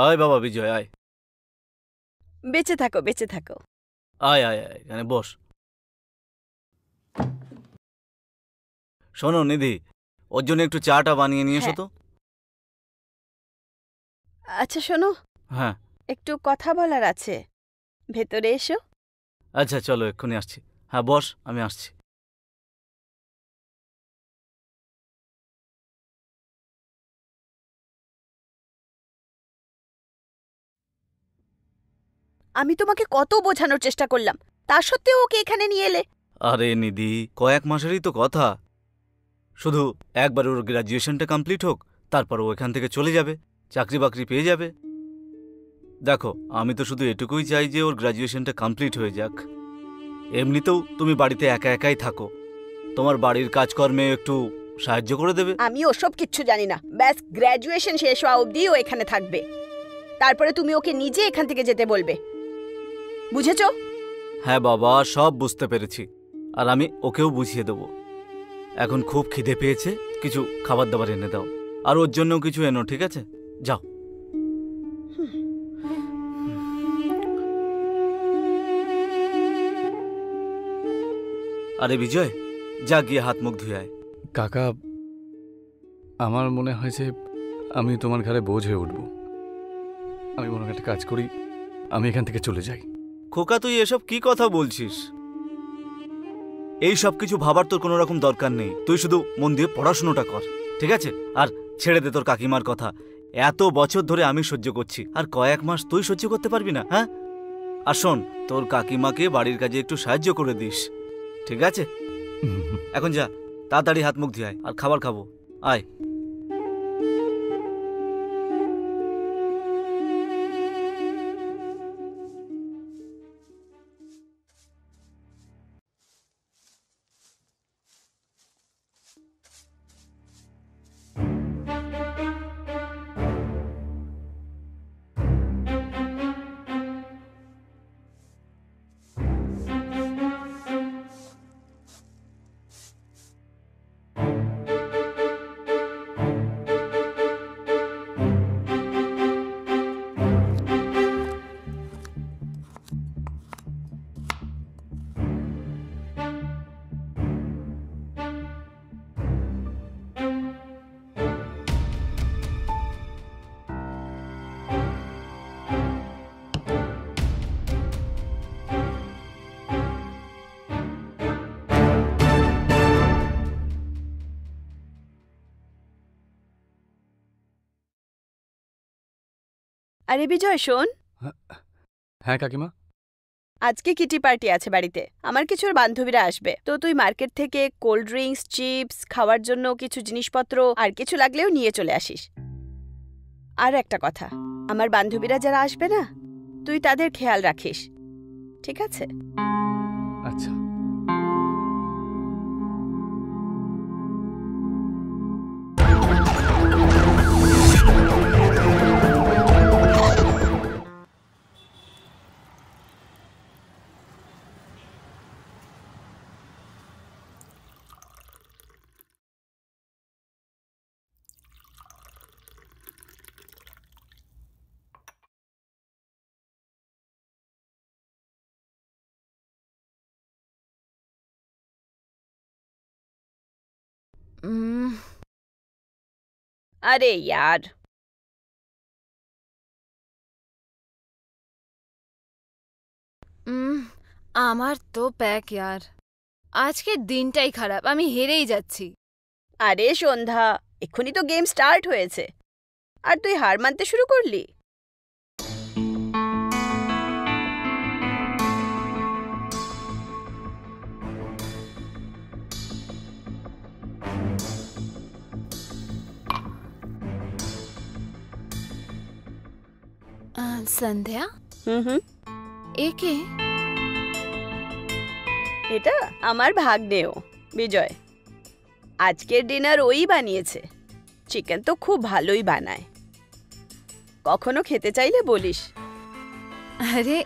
আয় বাবা বিজয়, আয় বেঁচে থাকো, বেঁচে থাকো। আয় আয় আয়, এখানে বস। শোনো নিধি, ওর জন্য একটু চাটা বানিয়ে নিয়ে এসো তো। আচ্ছা শোনো, হ্যাঁ একটু কথা বলার আছে, ভেতরে এসো। আচ্ছা চলো, এক্ষুনি আসছি। হ্যাঁ বস, আমি আসছি। আমি তোমাকে কত বোঝানোর চেষ্টা করলাম, তা সত্ত্বেও ওকে এখানে নিয়ে এলে। আরে নিধি, কয়েক মাসেরই তো কথা। শুধু একবার ওর গ্র্যাজুয়েশনটা কমপ্লিট হোক, তারপর ও এখান থেকে চলে যাবে, চাকরি বাকরি পেয়ে যাবে। দেখো, আমি তো শুধু এটুকুই চাই যে ওর গ্র্যাজুয়েশনটা কমপ্লিট হয়ে যাক। এমনিতেও তুমি বাড়িতে একা একাই থাকো, তোমার বাড়ির কাজকর্মে একটু সাহায্য করে দেবে। আমি ওসব কিচ্ছু জানি না, ব্যাস গ্র্যাজুয়েশন শেষ হওয়া অবধি ও এখানে থাকবে, তারপরে তুমি ওকে নিজে এখান থেকে যেতে বলবে, বুঝেছো? হ্যাঁ বাবা, সব বুঝতে পেরেছি, আর আমি ওকেও বুঝিয়ে দেবো। এখন খুব খিদে পেয়েছে, কিছু খাবার দাবার এনে দাও, আর ওর জন্যও কিছু এনো, ঠিক আছে? যাও। আরে বিজয়, যা গিয়ে হাত মুখ ধুয়ে আয়। কাকা, আমার মনে হয় যে আমি তোমার ঘরে বোঝ হয়ে উঠব। আমি মনে হয় একটা কাজ করি, আমি এখান থেকে চলে যাই। খোকা, তুই এসব কি কথা বলছিস? এই সব কিছু ভাবার তোর কোনো রকম দরকার নেই, তুই শুধু মন দিয়ে পড়াশুনোটা কর, ঠিক আছে? আর ছেড়ে দে তোর কাকিমার কথা। এত বছর ধরে আমি সহ্য করছি, আর কয়েক মাস তুই সহ্য করতে পারবি না? হ্যাঁ, আর শোন, তোর কাকিমাকে বাড়ির কাজে একটু সাহায্য করে দিস, ঠিক আছে? এখন যা, তাড়াতাড়ি হাত মুখ ধুয়ে আয়, আর খাবার খাবো, আয়। আরে বিজয় শোন, হ্যাঁ কাকিমা। আজকে কিটি পার্টি আছে বাড়িতে, আমার কিছুর বান্ধবীরা আসবে, তো তুই মার্কেট থেকে কোল্ড ড্রিঙ্কস, চিপস, খাওয়ার জন্য কিছু জিনিসপত্র আর কিছু লাগলেও নিয়ে চলে আসিস। আর একটা কথা, আমার বান্ধবীরা যারা আসবে না, তুই তাদের খেয়াল রাখিস, ঠিক আছে? আচ্ছা। আরে ইয়ার, আমার তো প্যাক ইয়ার, আজকের দিনটাই খারাপ, আমি হেরেই যাচ্ছি। আরে সন্ধ্যা, এক্ষুনি তো গেম স্টার্ট হয়েছে, আর তুই হার মানতে শুরু করলি? সন্ধ্যা, হুম, একে এটা আমার ভাগ্নেও বিজয়, আজকের ডিনার ওই বানিয়েছে, চিকেন তো খুব ভালোই বানায়, কখনো খেতে চাইলে বলিস। আরে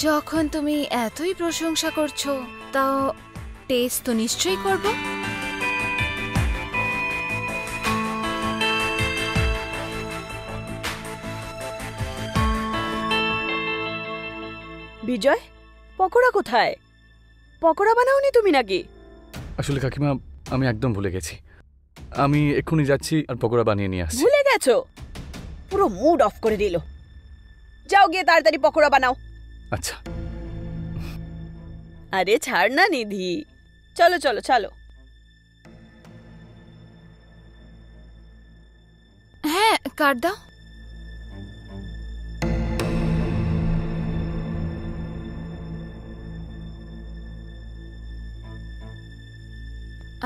যখন তুমি এতই প্রশংসা করছো, তাও টেস্ট তো নিশ্চয়ই করব। বিজয়, পকোড়া কোথায়? পকোড়া বানাওনি তুমি নাকি? আসলে কাকিমা, আমি একদম ভুলে গেছি। আমি এক্ষুনি যাচ্ছি আর পকোড়া বানিয়ে নিয়ে আসছি। ভুলে গেছো? পুরো মুড অফ করে দিল। যাও গিয়ে তাড়াতাড়ি পকোড়া বানাও। আচ্ছা। আরে ছাড় না নিধি, চলো চলো চলো। হ্যাঁ, কাট দাও।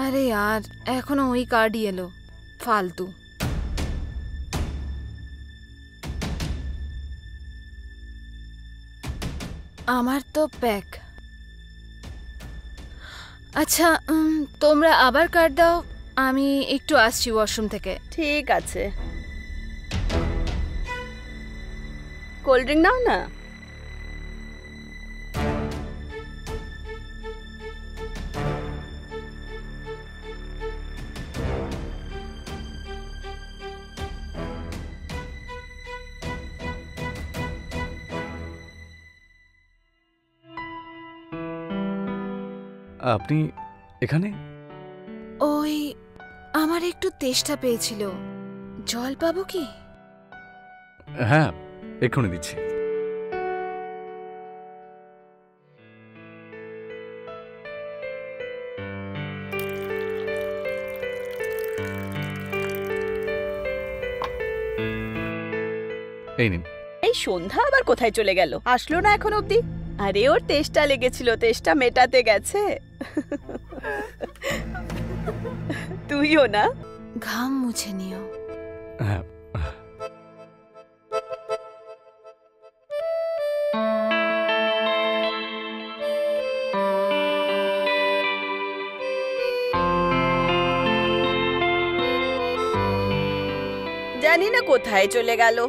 আরে यार, এখনো ওই কার্ডই এলো, ফালতু। আমার তো প্যাক। আচ্ছা, তোমরা আবার কার্ড দাও, আমি একটু আসছি ওয়াশরুম থেকে। ঠিক আছে, কোল্ড ড্রিঙ্ক নাও না। আপনি এখানে? ওই আমার একটু তেষ্টা পেয়েছিল, জল পাবো কি? হ্যাঁ, এক্ষুনি দিচ্ছি। এই নিন। এই সন্ধ্যা আবার কোথায় চলে গেল? আসলো না এখন অবধি? আরে ওর তেষ্টা লেগেছিল, তেষ্টা মেটাতে গেছে। তুইও না? ঘাম মুছে নিও। হ্যাঁ। জানি না কোথায় চলে গেল।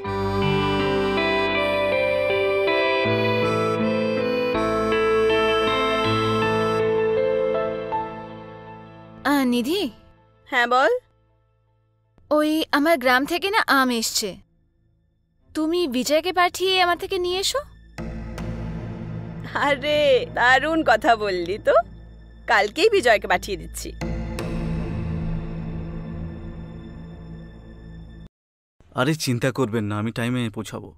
নিধি। হ্যাঁ বল। ওই আমার গ্রাম থেকে না আম এসছে, তুমি বিজয়কে পাঠিয়ে আমার থেকে নিয়ে এসো। আরে দারুণ কথা বললি তো, কালকেই বিজয়কে পাঠিয়ে দিচ্ছি। আরে চিন্তা করবেন না, আমি টাইমে পৌঁছাবো।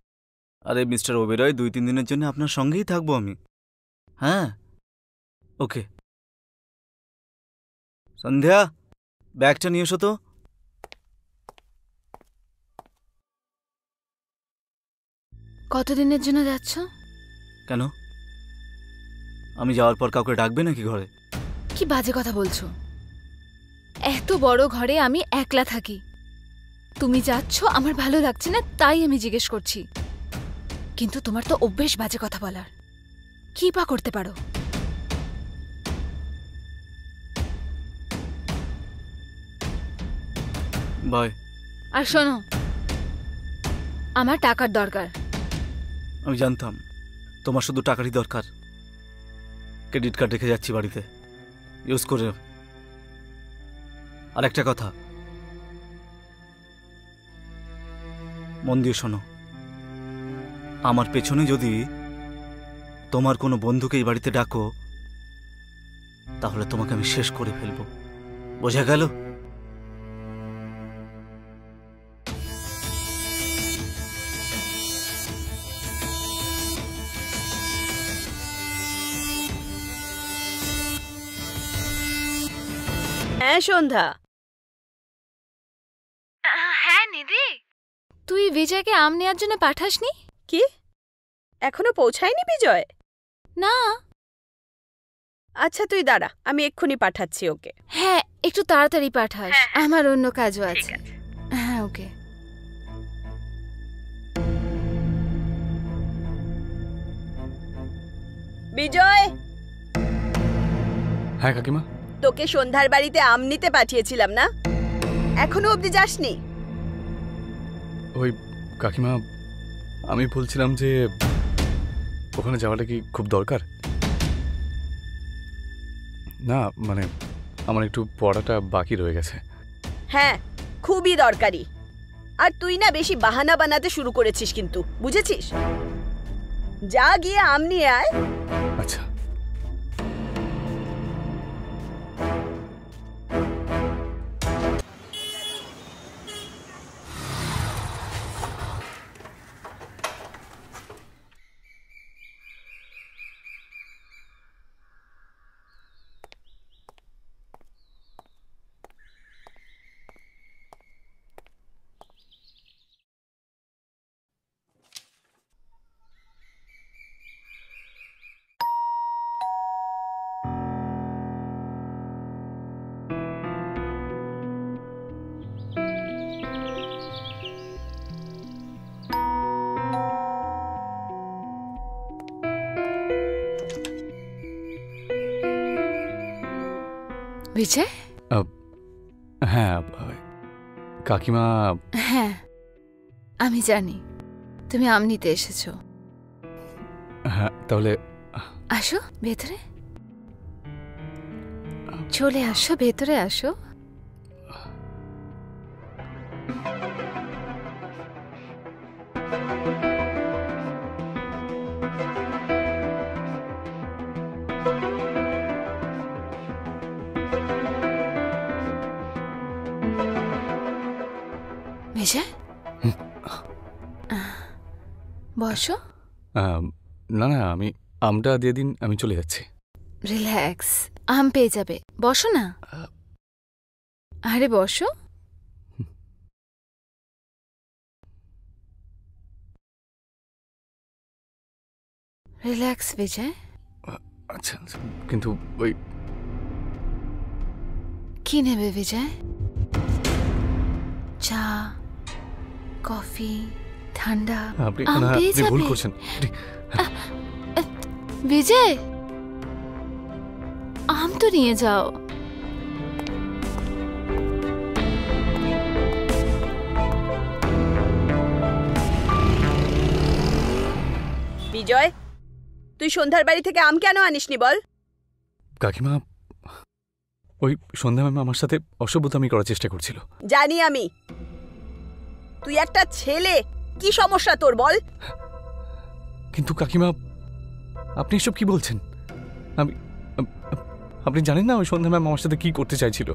আরে মিস্টার ওবেরয়, 2-3 দিনের জন্য আপনার সঙ্গেই থাকবো আমি। হ্যাঁ, ওকে। সন্ধ্যা, ব্যাগটা নিয়ে এসো তো। কতদিনের জন্য যাচ্ছ? কেন, আমি যাওয়ার পর কাউকে ডাকবে নাকি ঘরে? কি বাজে কথা বলছো? এত বড় ঘরে আমি একলা থাকি, তুমি যাচ্ছ আমার ভালো লাগছে না তাই আমি জিজ্ঞেস করছি। কিন্তু তোমার তো অভ্যেস বাজে কথা বলার, কি পা করতে পারো? বাই। আর শোনো, আমার টাকার দরকার। আমি জানতাম তোমার শুধু টাকারই দরকার। ক্রেডিট কার্ড রেখে যাচ্ছি বাড়িতে, ইউজ করে। আর একটা কথা, মন দিয়ে শোনো, আমার পেছনে যদি তোমার কোনো বন্ধুকে এই বাড়িতে ডাকো, তাহলে তোমাকে আমি শেষ করে ফেলবো, বোঝা গেল? হ্যাঁ সন্ধ্যা। হ্যাঁ নিধি, তুই বিজয়কে আম নেওয়ার জন্য পাঠাসনি? কি এখনো পৌঁছায়নি বিজয়? না। আচ্ছা তুই দাঁড়া, আমি এক্ষুনি পাঠাচ্ছি ওকে। হ্যাঁ, একটু তাড়াতাড়ি পাঠাস, আমার অন্য কাজও আছে। হ্যাঁ, ওকে। বিজয়, হ্যাঁ কাকিমা। তোকে সন্ধ্যার বাড়িতে আম নিতে পাঠিয়েছিলাম না, এখনো অবধি যাসনি? ওই কাকিমা, আমি বলছিলাম যে ওখানে যাওয়াটা কি খুব দরকার? না মানে আমার একটু পড়াটা বাকি রয়ে গেছে। হ্যাঁ খুবই দরকারি। আর তুই না বেশি বাহানা বানাতে শুরু করেছিস কিন্তু, বুঝেছিস? যা গিয়ে আম নিয়ে আয়। আচ্ছা। বিজয়। হ্যাঁ কাকিমা। হ্যাঁ আমি জানি তুমি আম নিতে এসেছো। হ্যাঁ তাহলে আসো ভেতরে, চলে আসো, ভেতরে আসো। বিজয় বসো। না না, আমি আমটা দিয়ে দিন, আমি চলে যাচ্ছি। রিল্যাক্স, আম পেয়ে যাবে, বসো না। আরে বসো। রিল্যাক্স বিজয়। আচ্ছা আচ্ছা, কিন্তু ওই কি নেবে বিজয়? চা, কফি, ঠান্ডা? আপনি আম না, পেয়ে আপনি ভুল যাবে। করছেন। বিজয় আম তো নিয়ে যাও। বিজয়, তুই সন্ধ্যার বাড়ি থেকে আম কেন আনিসনি বল? কাকিমা, ওই সন্ধ্যা ম্যাম আমার সাথে অসভ্যতামি করার চেষ্টা করছিল। জানি আমি। তুই একটা ছেলে, কি সমস্যা তোর বল? কিন্তু কাকিমা, আপনি এসব কি বলছেন? আমি আপনি জানেন না ওই সন্ধ্যা ম্যাম আমার সাথে কি করতে চাইছিল?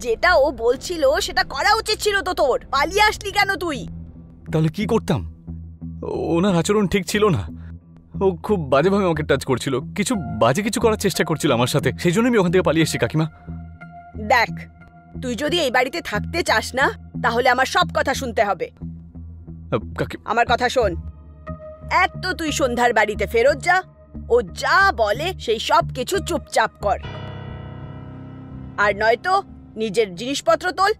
যেটা ও বলছিল সেটা করা উচিত ছিল তো তোর। পালিয়ে আসলি কেন তুই? তাহলে কি করতাম? ওনার আচরণ ঠিক ছিল না। ও খুব বাজেভাবে আমাকে টাচ করছিল, বাজে কিছু করার চেষ্টা করছিল আমার সাথে। সেই জন্য আমি ওখান থেকে পালিয়ে এসেছি কাকিমা। দেখ, তুই যদি এই বাড়িতে থাকতে চাস না তাহলে আমার সব কথা শুনতে হবে। আমার কথা শোন। এক তো তুই সন্ধ্যার বাড়িতে ফেরত যা, ও যা বলে সেই সব কিছু চুপচাপ কর। আর নয়তো নিজের জিনিসপত্র তোল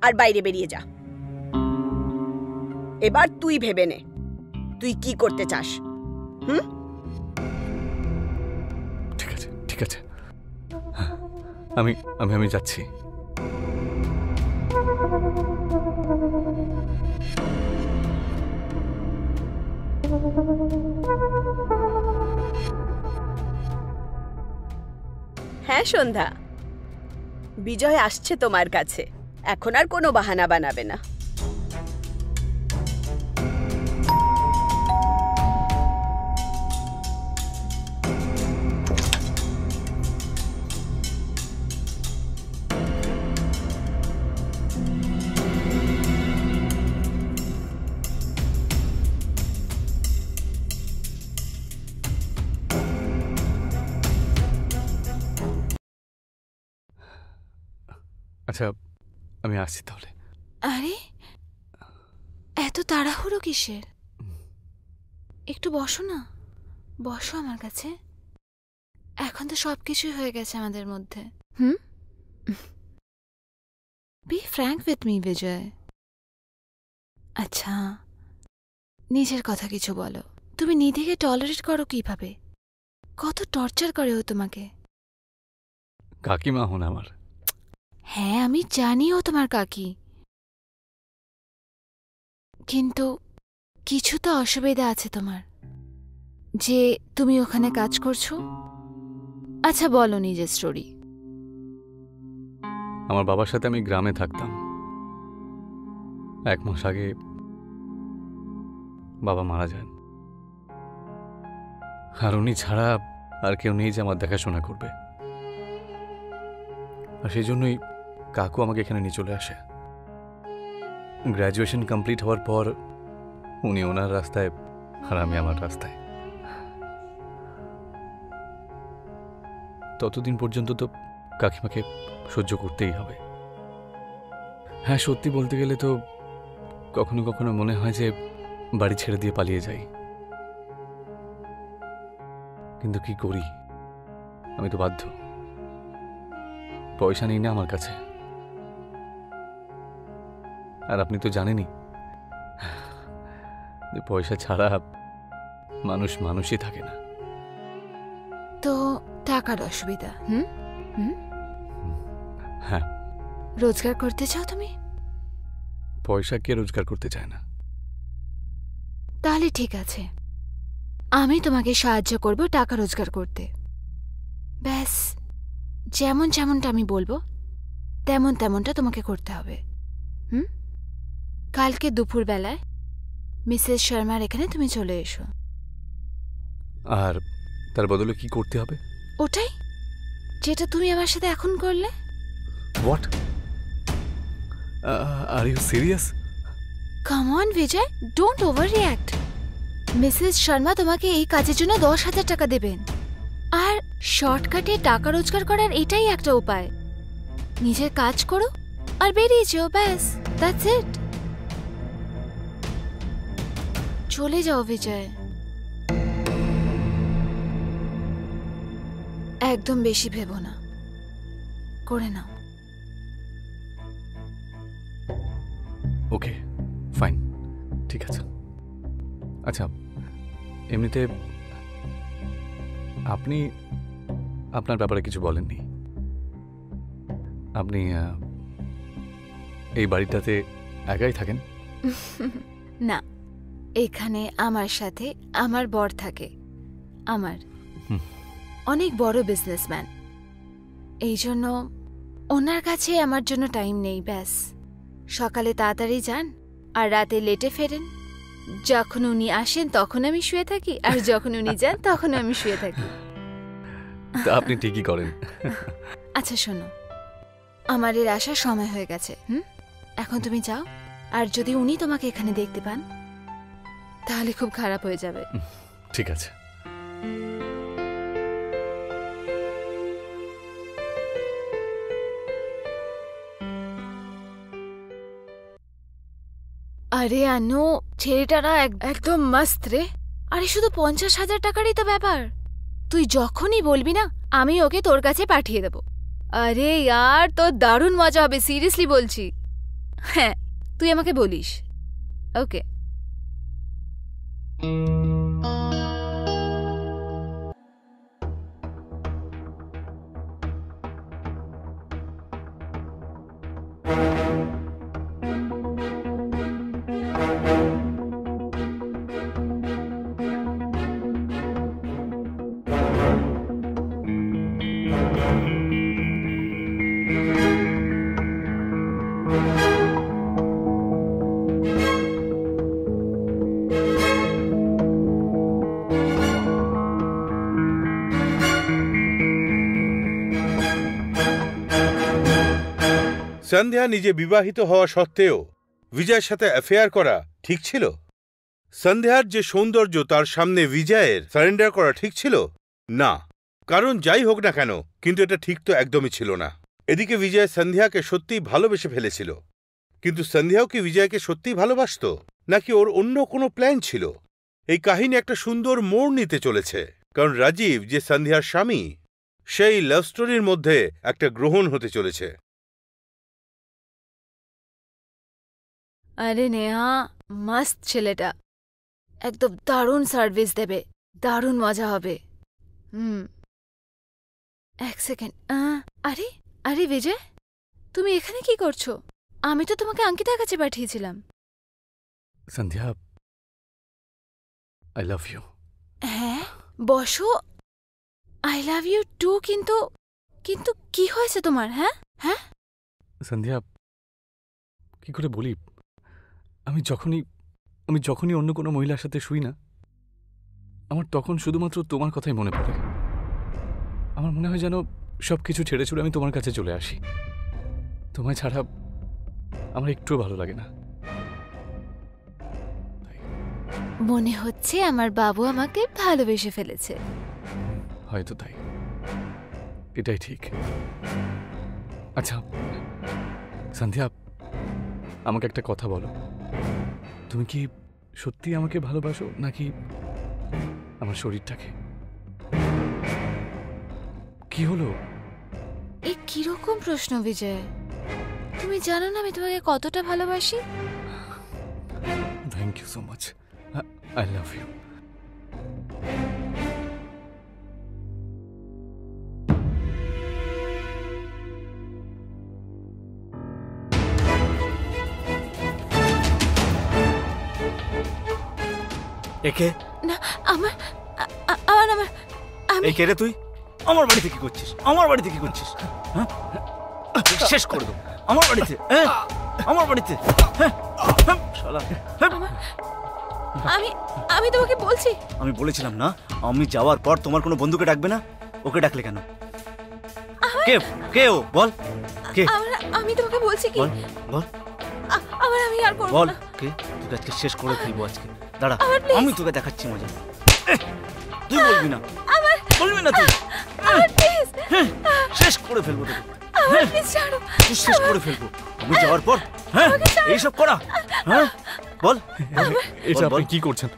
আর বাইরে বেরিয়ে যা। এবার তুই ভেবে নে তুই কি করতে চাস। ঠিক আছে ঠিক আছে, আমি আমি আমি যাচ্ছি। হ্যাঁ সন্ধ্যা, বিজয় আসছে তোমার কাছে। এখন আর কোনো বাহানা বানাবে না। আচ্ছা আমি আসছি তাহলে। আরে এত তাড়াহুড়ো কিসের? একটু বসো না, বসো আমার কাছে। এখন তো সবকিছুই হয়ে গেছে আমাদের মধ্যে। বি ফ্র্যাঙ্ক উইথ মি বিজয়। আচ্ছা নিজের কথা কিছু বলো। তুমি নিধিকে টলারেট করো কিভাবে? কত টর্চার করে ও তোমাকে। কাকিমা হন আমার। হ্যাঁ আমি জানি ও তোমার কাকি, কিন্তু কিছু তো অসুবিধা আছে তোমার যে তুমি ওখানে কাজ করছো। আচ্ছা বলো নিজের স্টোরি। আমার বাবার সাথে আমি গ্রামে থাকতাম। 1 মাস আগে বাবা মারা যান। আর উনি ছাড়া আর কেউ নেই যে আমার দেখাশোনা করবে। আর সেই জন্যই কাকু আমাকে এখানে নিয়ে চলে আসে। গ্র্যাজুয়েশন কমপ্লিট হওয়ার পর উনি ওনার রাস্তায় আর আমি আমার রাস্তায়। ততদিন পর্যন্ত তো কাকিমাকে সহ্য করতেই হবে। হ্যাঁ, সত্যি বলতে গেলে তো কখনো কখনো মনে হয় যে বাড়ি ছেড়ে দিয়ে পালিয়ে যাই, কিন্তু কি করি, আমি তো বাধ্য। পয়সা নেই না আমার কাছে, আর আপনি তো জানেনই যে পয়সা ছাড়া মানুষ মানুষই থাকে না। তো টাকার অসুবিধা? হুম হুম হ্যাঁ, রোজগার করতে চাও তুমি? পয়সা কে রোজগার করতে চায় না? তাহলে ঠিক আছে, আমি তোমাকে সাহায্য করব টাকা রোজগার করতে। ব্যাস, যেমন যেমনটা আমি বলবো তেমন তেমনটা তোমাকে করতে হবে। হুম, কালকে দুপুরবেলায় মিসেস শর্মার এখানে তুমি চলে এসো। আর তার বদলে কি করতে হবে? ওটাই যেটা তুমি আমার সাথে এখন করলে। What? Are you serious? Come on Vijay, don't overreact. Mrs Sharma তোমাকে এই কাজের জন্য 10,000 টাকা দেবেন, আর শর্টকাটে টাকা রোজগার করার এটাই একটা উপায়। নিজের কাজ করো আর বেরিয়ে যেও, ব্যাস, দ্যাটস ইট। চলে যাও বিজয়, একদম বেশি ভেবো না, করে নাও। ওকে, ফাইন, ঠিক আছে। আচ্ছা, এমনিতে আপনি আপনার ব্যাপারে কিছু বলেননি। আপনি এই বাড়িটাতে একাই থাকেন? না, এখানে আমার সাথে আমার বর থাকে। আমার অনেক বড় বিজনেসম্যান, এই জন্য ওনার কাছে আমার জন্য টাইম নেই। ব্যাস, সকালে তাড়াতাড়ি যান আর রাতে লেটে ফেরেন। যখন উনি আসেন তখন আমি শুয়ে থাকি, আর যখন উনি যান তখন আমি শুয়ে থাকি। তা আপনি ঠিকই করেন। আচ্ছা শোনো, আমার এর আসার সময় হয়ে গেছে। এখন তুমি যাও, আর যদি উনি তোমাকে এখানে দেখতে পান তাহলে খুব খারাপ হয়ে যাবে। ঠিক আছে। আরে আনু, ছেলেটারা একদম মস্ত রে। আরে শুধু 50,000 টাকারই তো ব্যাপার। তুই যখনই বলবি না আমি ওকে তোর কাছে পাঠিয়ে দেব। আরে यार, তোর দারুণ মজা হবে, সিরিয়াসলি বলছি। হ্যাঁ, তুই আমাকে বলিস, ওকে? সন্ধ্যা নিজে বিবাহিত হওয়া সত্ত্বেও বিজয়ের সাথে অ্যাফেয়ার করা ঠিক ছিল? সন্ধ্যার যে সৌন্দর্য তার সামনে বিজয়ের সারেন্ডার করা ঠিক ছিল না। কারণ যাই হোক না কেন, কিন্তু এটা ঠিক তো একদমই ছিল না। এদিকে বিজয় সন্ধ্যাকে সত্যিই ভালোবেসে ফেলেছিল, কিন্তু সন্ধ্যাও কি বিজয়কে সত্যিই ভালোবাসত, নাকি ওর অন্য কোনো প্ল্যান ছিল? এই কাহিনী একটা সুন্দর মোড় নিতে চলেছে, কারণ রাজীব যে সন্ধ্যার স্বামী, সেই লাভ স্টোরির মধ্যে একটা গ্রহণ হতে চলেছে। আরে নেহা, মস্ত ছেলেটা, একদম দারুণ সার্ভিস দেবে, দারুণ মজা হবে। এক সেকেন্ড। আরে আরে বিজয়, তুমি এখানে কি করছো? আমি তো তোমাকে অঙ্কিতার কাছে পাঠিয়েছিলাম। Sandhya, I love you. হ্যাঁ, বসো। I love you too. কিন্তু কিন্তু কি হয়েছে তোমার? হ্যাঁ হ্যাঁ, সন্ধ্যা, কি করে বলি, আমি যখনই অন্য কোনো মহিলার সাথে শুই না, আমার তখন শুধুমাত্র তোমার কথাই মনে পড়ে। আমার মনে হয় যেন সব কিছু ছেড়ে ছুড়ে আমি তোমার কাছে চলে আসি। তোমায় ছাড়া আমার একটুও ভালো লাগে না। মনে হচ্ছে আমার বাবু আমাকে ভালোবেসে ফেলেছে। হয়তো তাই, এটাই ঠিক। আচ্ছা সন্ধ্যা, আমাকে একটা কথা বলো, তুমি কি সত্যি আমাকে ভালোবাসো নাকি আমার শরীরটাকে? কি হলো? এই কিরকম প্রশ্ন বিজয়? তুমি জানো না আমি তোমাকে কতটা ভালোবাসি। Thank you so much, I love you. একে না আমার আমার আমার আমি এই কে রে তুই? আমার বাড়িতে কি করছিস? আমার বাড়িতে কি করছিস? হ্যাঁ, শেষ করে দেবো আমার বাড়িতে। হ্যাঁ, আমার বাড়িতে। হ্যাঁ, শালা। হ্যাঁ। আমি আমি তোমাকে বলছি। আমি বলেছিলাম না আমি যাওয়ার পর তোমার কোনো বন্ধুকে ডাকবে না? ওকে ডাকলে কেন? কে কে ও? বল কে? আমি তোমাকে বলছি কি, বল বল আমার আমি আর করব বল না। কে? তোকে আজকে শেষ করে ফেলবো আজকে। দাঁড়া, আমার please। আমি তোকে দেখাচ্ছি মজা। তুই বলবি না, বলবি না তুই। প্লিজ শেষ করে ফেলবো তোকে। আমার প্লিজ ছাড়ো। তুই শেষ করে ফেলবো আমি যাওয়ার পর। হ্যাঁ, এইসব করা। হ্যাঁ, বল। এটা বল, আপনি বল। কি করছেন?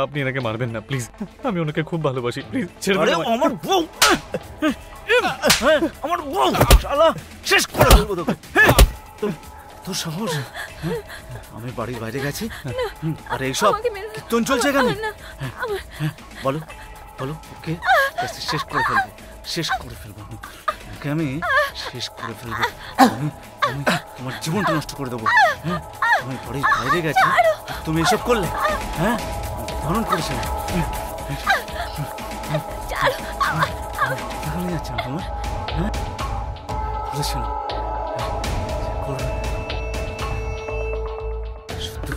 আপনি এনাকে মারবেন না প্লিজ, আমি ওনাকে খুব ভালোবাসি, প্লিজ ছেড়ে আরে দিন আমায়। আমার বউ, হ্যাঁ, আমার বউ, শালা শেষ করে ফেলবো তোকে। হ্যাঁ, তোর সাহস? হ্যাঁ, আমি বাড়ির বাইরে গেছি আর এইসব আমাকে মেরো না। কীর্তন চলছে এখানে। না আমার হ্যাঁ, বলো বলো ওকে শেষ করে ফেলবো, শেষ করে ফেলবো ওকে আমি শেষ করে ফেলবো। আমি আমি তোমার জীবনটা নষ্ট করে দেবো। হ্যাঁ, আমি বাড়ির বাইরে গেছি তুমি এসব করলে। হ্যাঁ, ধারণ করেছি দেখানো যাচ্ছে না তোমার। হ্যাঁ, বলেছিল করবে সত্যি।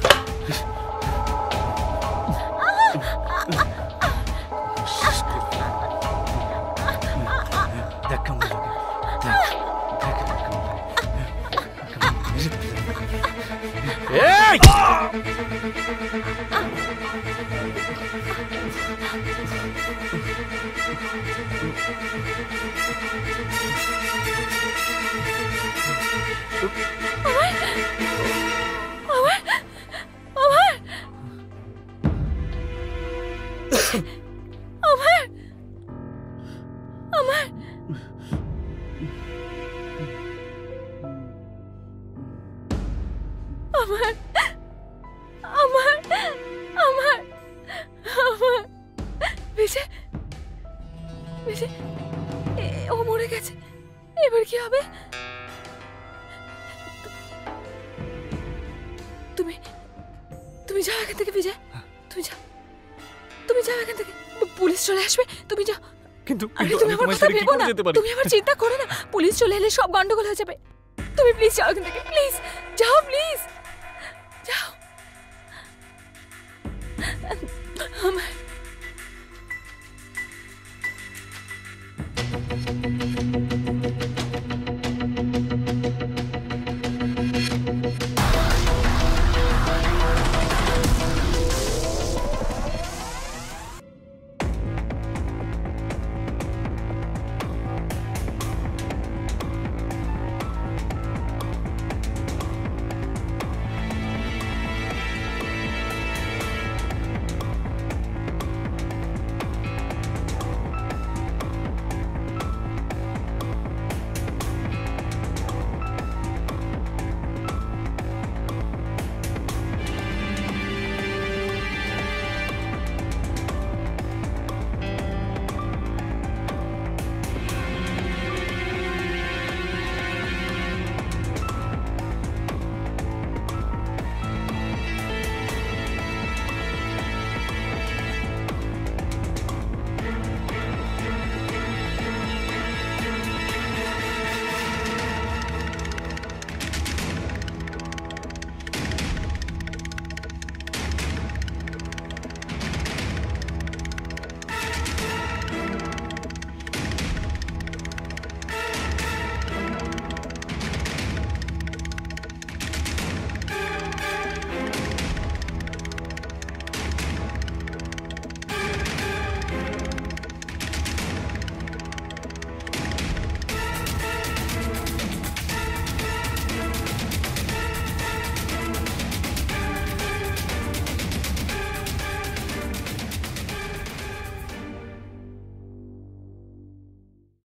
দেখ কেমন লাগে, দেখ দেখ কেমন লাগে। আমার আমার আমার আমার বিজয় বিজয় ও মরে গেছে, এবার কি হবে? তুমি তুমি যাও এখান থেকে বিজয়, তুমি যাও, তুমি যাও এখান থেকে, পুলিশ চলে আসবে, তুমি যাও। কিন্তু আরে তুমি আমার কথা ভেবো না, তুমি আবার চিন্তা করো না, পুলিশ চলে এলে সব গন্ডগোল হয়ে যাবে। তুমি প্লিজ যাও এখান থেকে, প্লিজ যাও, প্লিজ যাও। আমার